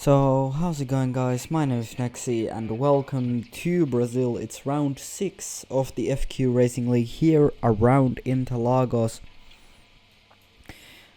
So, how's it going, guys? My name is Nexi and welcome to Brazil. It's round 6 of the FQ Racing League here around Interlagos.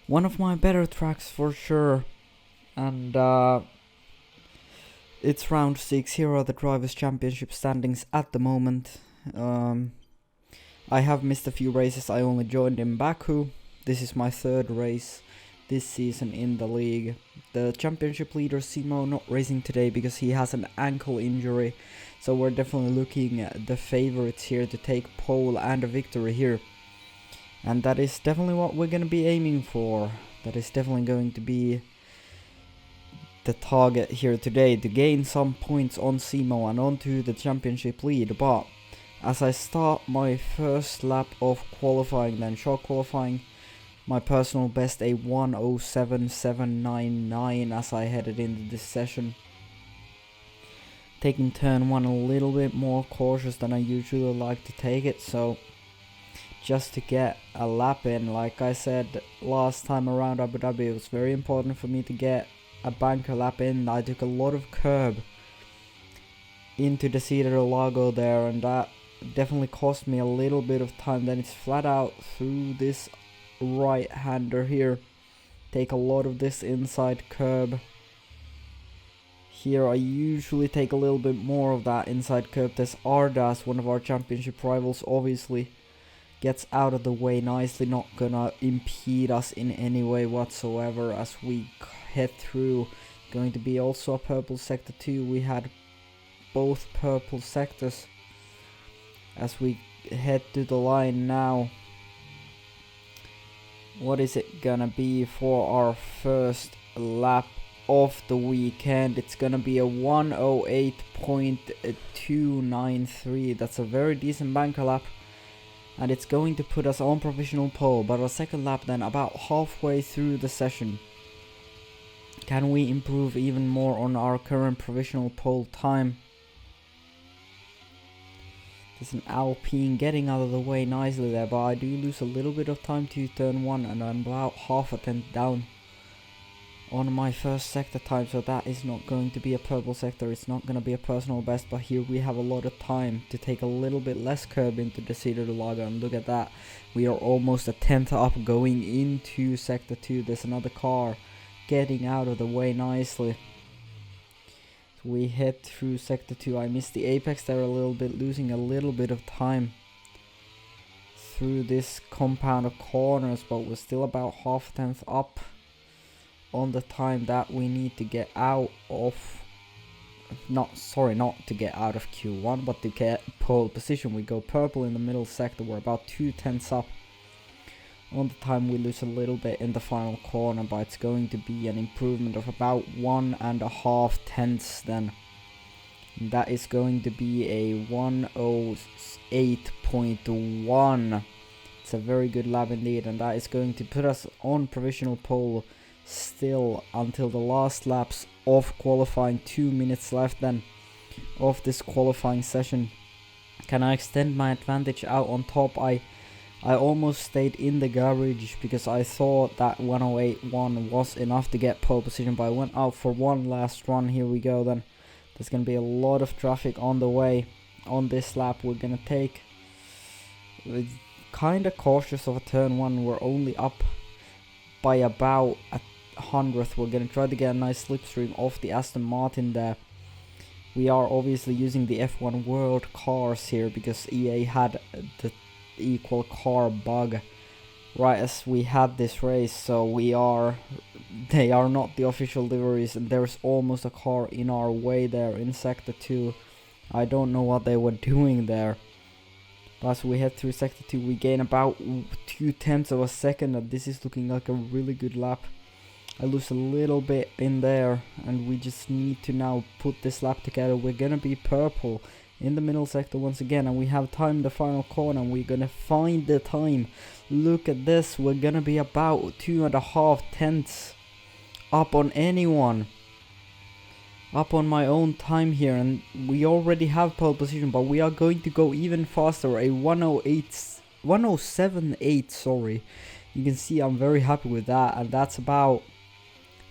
One of my better tracks for sure. And it's round 6. Here are the Drivers' Championship standings at the moment. I have missed a few races. I only joined in Baku. This is my third race this season in the league. The championship leader Simo not racing today because he has an ankle injury, so we're definitely looking at the favorites here to take pole and a victory here, and that is definitely what we're gonna be aiming for. That is definitely going to be the target here today, to gain some points on Simo and onto the championship lead. But as I start my first lap of qualifying, then short qualifying, my personal best a 1:07.799 as I headed into this session. Taking turn 1 a little bit more cautious than I usually like to take it, so just to get a lap in. Like I said last time around Abu Dhabi, it was very important for me to get a banker lap in. I took a lot of curb into the Cedar Lago there, and that definitely cost me a little bit of time. Then it's flat out through this right-hander here. Take a lot of this inside curb. Here I usually take a little bit more of that inside curb. This Ardas, one of our championship rivals, obviously gets out of the way nicely, not gonna impede us in any way whatsoever as we head through. Going to be also a purple sector too. We had both purple sectors as we head to the line now. What is it gonna be for our first lap of the weekend? It's gonna be a 1:08.293. That's a very decent banker lap, and it's going to put us on provisional pole. But our second lap then about halfway through the session. Can we improve even more on our current provisional pole time? There's an Alpine getting out of the way nicely there, but I do lose a little bit of time to turn 1, and I'm about half a tenth down on my first sector time, so that is not going to be a purple sector. It's not going to be a personal best, but here we have a lot of time to take a little bit less curb into the Cedar Lago, and look at that. We are almost a tenth up going into sector 2. There's another car getting out of the way nicely. We head through sector 2. I missed the apex there a little bit, losing a little bit of time through this compound of corners, but we're still about half a tenth up on the time that we need to get out of, not to get out of Q1, but to get pole position. We go purple in the middle sector. We're about 2 tenths up on the time. We lose a little bit in the final corner, but it's going to be an improvement of about 1.5 tenths then. And that is going to be a 1:08.1. It's a very good lap indeed, and that is going to put us on provisional pole still until the last laps of qualifying. 2 minutes left then of this qualifying session. Can I extend my advantage out on top? I almost stayed in the garage because I thought that 1:08.1 was enough to get pole position, but I went out for one last run. Here we go then. There's going to be a lot of traffic on the way on this lap. We're going to take kind of cautious of a turn 1. We're only up by about a hundredth. We're going to try to get a nice slipstream off the Aston Martin there. We are obviously using the F1 World cars here because EA had the equal car bug right as we had this race, so they are not the official liveries, and there's almost a car in our way there in sector 2. I don't know what they were doing there, but as we head through sector 2 we gain about 2 tenths of a second, and this is looking like a really good lap. I lose a little bit in there, and we just need to now put this lap together. We're gonna be purple in the middle sector once again, and we have time in the final corner, and we're gonna find the time. Look at this, we're gonna be about 2.5 tenths up on anyone, up on my own time here, and we already have pole position, but we are going to go even faster. A 1:07.8, sorry. You can see I'm very happy with that, and that's about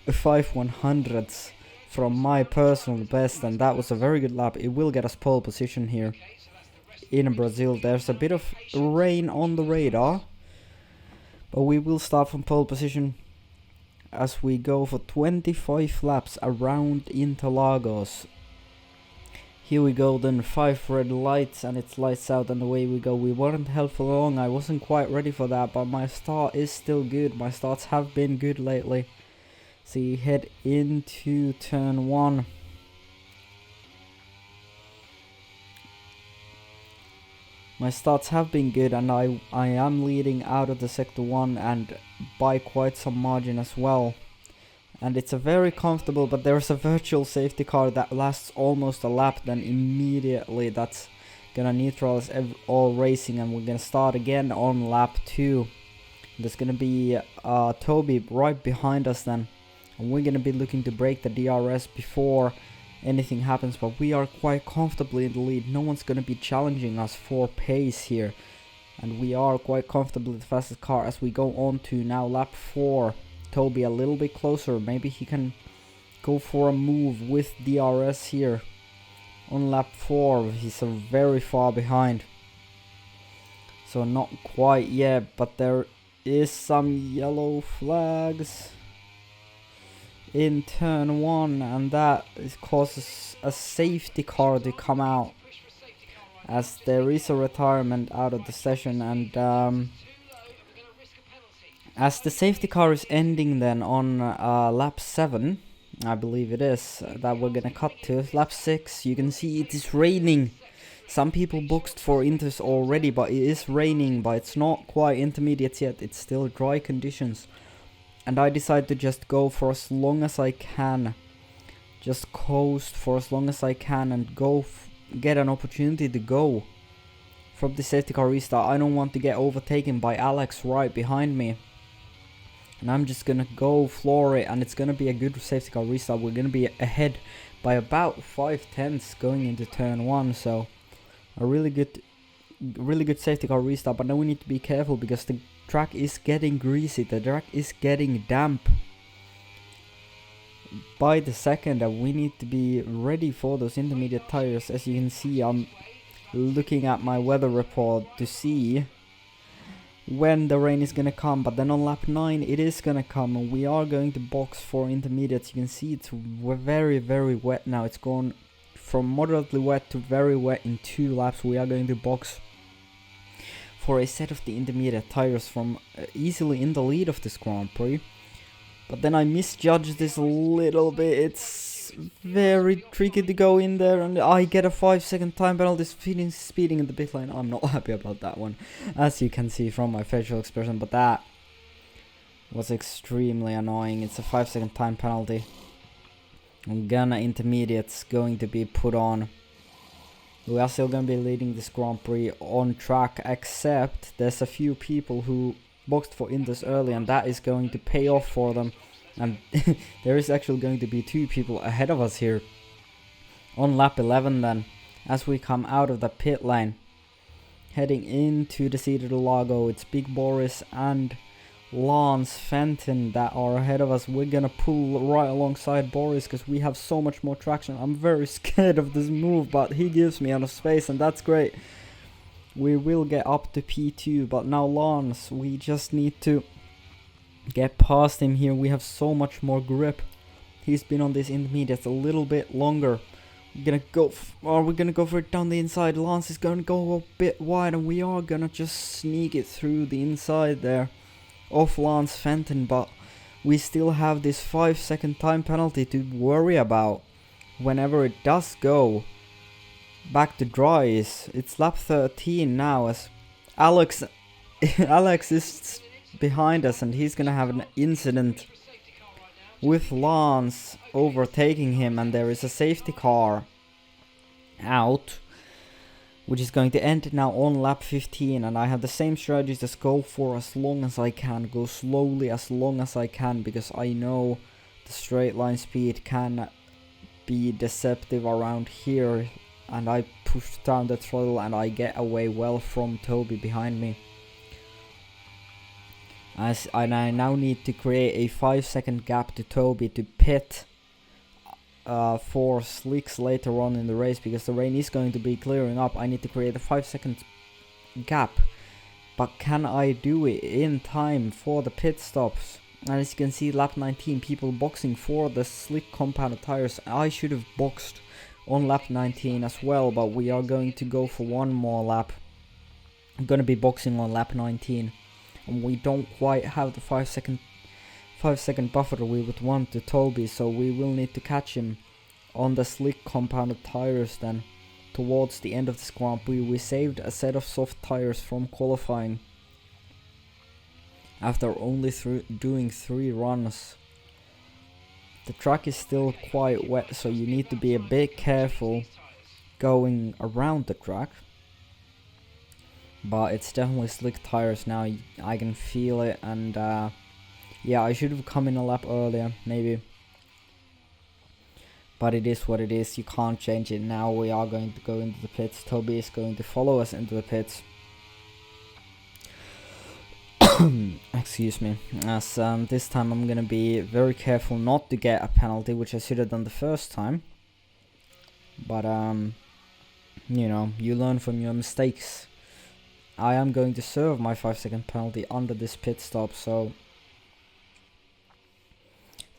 5/100ths from my personal best, and that was a very good lap. It will get us pole position here in Brazil. There's a bit of rain on the radar, but we will start from pole position as we go for 25 laps around Interlagos. Here we go then, 5 red lights and it's lights out and away we go. We weren't held for long, I wasn't quite ready for that, but my start is still good. My starts have been good lately. So you head into turn 1. My starts have been good and I am leading out of the sector 1 and by quite some margin as well. And it's a very comfortable, but there's a virtual safety car that lasts almost a lap, then immediately that's gonna neutralize all racing and we're gonna start again on lap 2. There's gonna be Toby right behind us then, and we're gonna be looking to break the DRS before anything happens, but we are quite comfortably in the lead. No one's gonna be challenging us for pace here, and we are quite comfortably the fastest car as we go on to now lap 4. Toby a little bit closer, maybe he can go for a move with DRS here on lap 4. He's very far behind, so not quite yet, but there is some yellow flags in turn 1 and that causes a safety car to come out as there is a retirement out of the session. And as the safety car is ending then on lap 7, I believe it is, that we're gonna cut to lap 6, you can see it is raining. Some people boxed for inters already, but it is raining, but it's not quite intermediates yet, it's still dry conditions. And I decided to just go for as long as I can, just coast for as long as I can and go get an opportunity to go from the safety car restart. I don't want to get overtaken by Alex right behind me. And I'm just gonna go floor it, and it's gonna be a good safety car restart. We're gonna be ahead by about 5/10 going into turn 1, so a really good safety car restart. But now we need to be careful because the track is getting greasy, the track is getting damp by the second, and we need to be ready for those intermediate tires. As you can see, I'm looking at my weather report to see when the rain is gonna come, but then on lap 9 it is gonna come and we are going to box for intermediates. You can see it's very wet now. It's gone from moderately wet to very wet in 2 laps. We are going to box for a set of the intermediate tires from easily in the lead of this Grand Prix. But then I misjudged this a little bit. It's very tricky to go in there and I get a 5-second time penalty speeding in the pit lane. I'm not happy about that one, as you can see from my facial expression, but that was extremely annoying. It's a 5-second time penalty. And Ghana intermediates going to be put on. We are still going to be leading this Grand Prix on track, except there's a few people who boxed for inters early and that is going to pay off for them. And there is actually going to be 2 people ahead of us here on lap 11 then, as we come out of the pit lane heading into the Cedar del Lago. It's Big Boris and Lance Fenton that are ahead of us. We're gonna pull right alongside Boris because we have so much more traction. I'm very scared of this move, but he gives me enough space and that's great. We will get up to P2, but now Lance, we just need to get past him here. We have so much more grip. He's been on this intermediate a little bit longer. We're gonna go we're gonna go for it down the inside. Lance is gonna go a bit wide and we are gonna just sneak it through the inside there of Lance Fenton, but we still have this 5-second time penalty to worry about whenever it does go back to dries. It's lap 13 now as Alex is behind us and he's gonna have an incident with Lance overtaking him, and there is a safety car out which is going to end now on lap 15. And I have the same strategy, just go for as long as I can, go slowly as long as I can, because I know the straight line speed can be deceptive around here, and I push down the throttle and I get away well from Toby behind me. And I now need to create a 5-second gap to Toby to pit for slicks later on in the race, because the rain is going to be clearing up. I need to create a 5-second gap, but can I do it in time for the pit stops? And as you can see, lap 19, people boxing for the slick compounded tires. I should have boxed on lap 19 as well, but we are going to go for one more lap. I'm gonna be boxing on lap 19, and we don't quite have the 5-second buffer we would want to Toby, so we will need to catch him on the slick compounded tires then. Towards the end of this Grand Prix, we saved a set of soft tires from qualifying after only doing 3 runs. The track is still quite wet, so you need to be a bit careful going around the track. But it's definitely slick tires now, I can feel it, and yeah, I should have come in a lap earlier, maybe. But it is what it is, you can't change it now. We are going to go into the pits. Toby is going to follow us into the pits. Excuse me. As this time I'm gonna be very careful not to get a penalty, which I should have done the first time. But you know, you learn from your mistakes. I am going to serve my 5-second penalty under this pit stop, so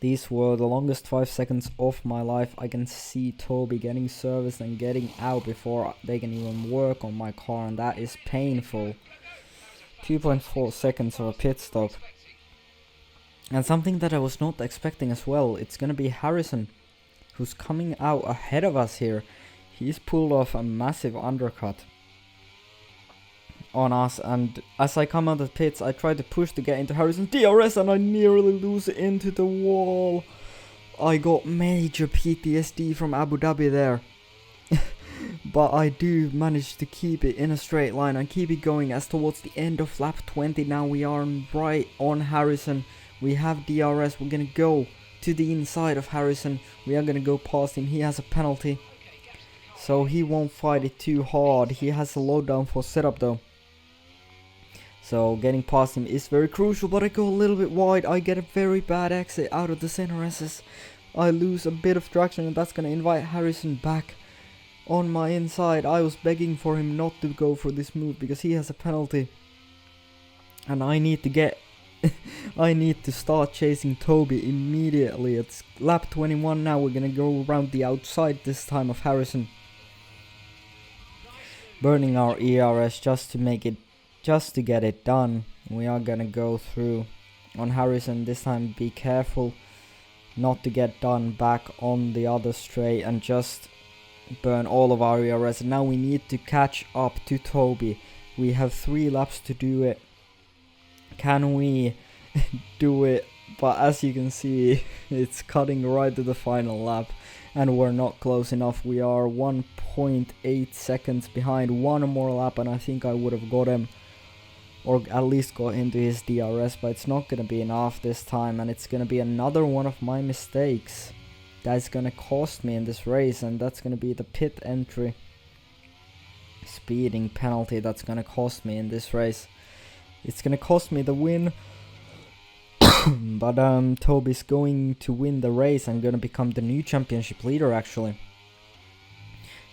these were the longest 5 seconds of my life. I can see Toby getting serviced and getting out before they can even work on my car, and that is painful. 2.4 seconds of a pit stop. And something that I was not expecting as well, it's gonna be Harrison who's coming out ahead of us here. He's pulled off a massive undercut on us, and as I come out of the pits, I try to push to get into Harrison's DRS, and I nearly lose it into the wall. I got major PTSD from Abu Dhabi there. But I do manage to keep it in a straight line and keep it going, as towards the end of lap 20 now we are right on Harrison. We have DRS, we're gonna go to the inside of Harrison. We are gonna go past him, he has a penalty, so he won't fight it too hard. He has a low down for setup though. So getting past him is very crucial, but I go a little bit wide. I get a very bad exit out of the center SS. I lose a bit of traction, and that's gonna invite Harrison back on my inside. I was begging for him not to go for this move because he has a penalty, and I need to get I need to start chasing Toby immediately. It's lap 21 now. We're gonna go around the outside this time of Harrison, burning our ERS just to get it done. We are gonna go through on Harrison this time. Be careful not to get done back on the other straight and just burn all of our ERS. And now we need to catch up to Toby. We have 3 laps to do it. Can we do it? But as you can see, it's cutting right to the final lap, and we're not close enough. We are 1.8 seconds behind. One more lap and I think I would have got him, or at least got into his DRS, but it's not gonna be enough this time, and it's gonna be another one of my mistakes that's gonna cost me in this race, and that's gonna be the pit entry speeding penalty that's gonna cost me in this race. It's gonna cost me the win. But Toby's going to win the race and gonna become the new championship leader actually.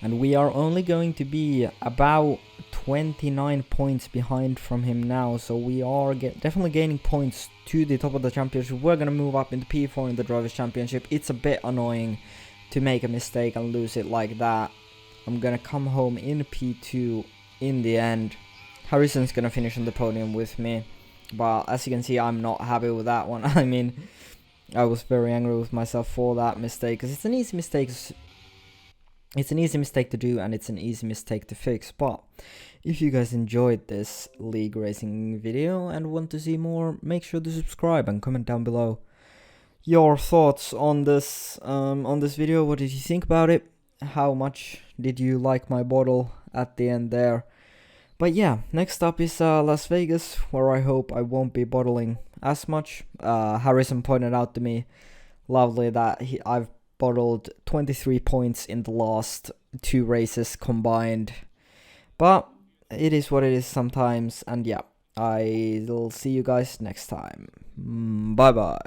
And we are only going to be about 29 points behind from him now, so we are definitely gaining points to the top of the championship. We're gonna move up into P4 in the Drivers' Championship. It's a bit annoying to make a mistake and lose it like that. I'm gonna come home in P2 in the end. Harrison's gonna finish on the podium with me, but as you can see, I'm not happy with that one. I mean, I was very angry with myself for that mistake, because it's an easy mistake. It's an easy mistake to do, and it's an easy mistake to fix. But if you guys enjoyed this league racing video and want to see more, make sure to subscribe and comment down below your thoughts on this video. What did you think about it? How much did you like my bottle at the end there? But yeah, next up is Las Vegas, where I hope I won't be bottling as much. Harrison pointed out to me lovely that I've bottled 23 points in the last 2 races combined. But it is what it is sometimes, and yeah, I'll see you guys next time. Bye bye.